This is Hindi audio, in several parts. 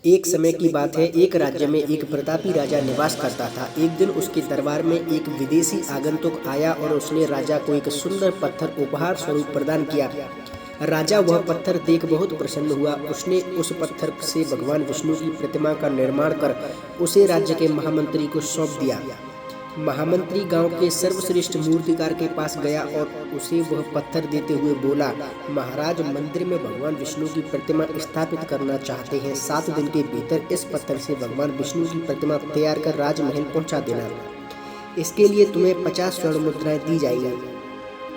एक समय की बात है, एक राज्य में एक प्रतापी राजा निवास करता था। एक दिन उसके दरबार में एक विदेशी आगंतुक आया और उसने राजा को एक सुंदर पत्थर उपहार स्वरूप प्रदान किया। राजा वह पत्थर देख बहुत प्रसन्न हुआ। उसने उस पत्थर से भगवान विष्णु की प्रतिमा का निर्माण कर उसे राज्य के महामंत्री को सौंप दिया। महामंत्री गांव के सर्वश्रेष्ठ मूर्तिकार के पास गया और उसे वह पत्थर देते हुए बोला, महाराज, मंदिर में भगवान विष्णु की प्रतिमा स्थापित करना चाहते हैं। 7 दिन के भीतर इस पत्थर से भगवान विष्णु की प्रतिमा तैयार कर राजमहल पहुंचा देना। इसके लिए तुम्हें 50 स्वर्ण मुद्राएं दी जाएंगी।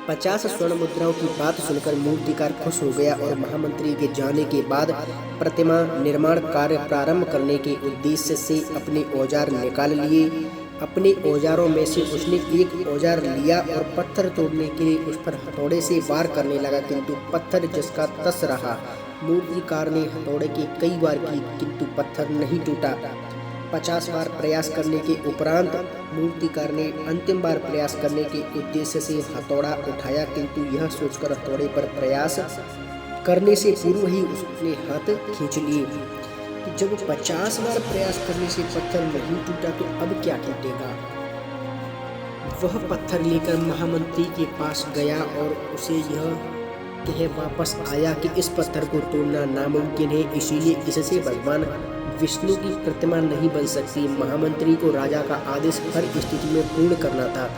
50 स्वर्ण मुद्राओं की बात सुनकर मूर्तिकार खुश हो गया और महामंत्री के जाने के बाद प्रतिमा निर्माण कार्य प्रारंभ करने के उद्देश्य से अपने औजार निकाल लिए। अपने औजारों में से उसने एक औजार लिया और पत्थर तोड़ने के लिए उस पर हथौड़े से वार करने लगा, किंतु पत्थर जिसका तस रहा। मूर्तिकार ने हथौड़े की कई बार की, किंतु पत्थर नहीं टूटा। 50 बार प्रयास करने के उपरांत मूर्तिकार ने अंतिम बार प्रयास करने के उद्देश्य से हथौड़ा उठाया, किंतु यह सोचकर हथौड़े पर प्रयास करने से पूर्व ही उसने हाथ खींच लिए। जब 50 बार प्रयास करने से पत्थर नहीं टूटा तो अब क्या टूटेगा। वह पत्थर लेकर महामंत्री के पास गया और उसे यह कह वापस आया कि इस पत्थर को तोड़ना नामुमकिन है, इसीलिए इससे भगवान विष्णु की प्रतिमा नहीं बन सकती। महामंत्री को राजा का आदेश हर स्थिति में पूर्ण करना था,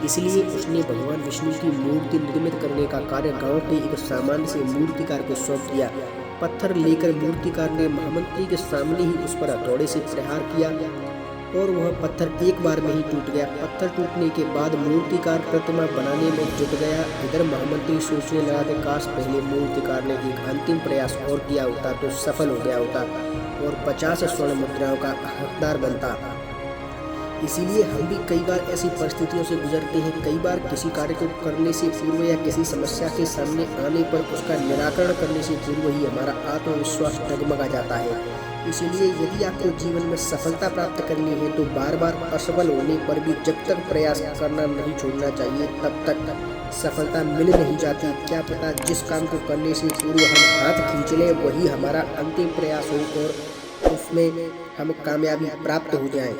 इसलिए उसने भगवान विष्णु की मूर्ति निर्मित करने का कार्य गांव के एक सामान्य से मूर्तिकार को सौंप दिया। पत्थर लेकर मूर्तिकार ने महामंत्री के सामने ही उस पर हथौड़े से प्रहार किया और वह पत्थर एक बार में ही टूट गया। पत्थर टूटने के बाद मूर्तिकार प्रतिमा बनाने में जुट गया। इधर महामंत्री सोचने लगा कि काश पहले मूर्तिकार ने एक अंतिम प्रयास और किया होता तो सफल हो गया होता और 50 स्वर्ण मुद्राओं का हकदार बनता। इसीलिए हम भी कई बार ऐसी परिस्थितियों से गुजरते हैं। कई बार किसी कार्य को करने से पूर्व या किसी समस्या के सामने आने पर उसका निराकरण करने से पूर्व ही हमारा आत्मविश्वास डगमगा जाता है। इसीलिए यदि आपको जीवन में सफलता प्राप्त करनी है तो बार बार असफल होने पर भी जब तक प्रयास करना नहीं छोड़ना चाहिए, तब तक सफलता मिल नहीं जाती। क्या पता जिस काम को करने से पूर्व हम हाथ खींच लें वही हमारा अंतिम प्रयास हो और उसमें हम कामयाबी प्राप्त हो जाए।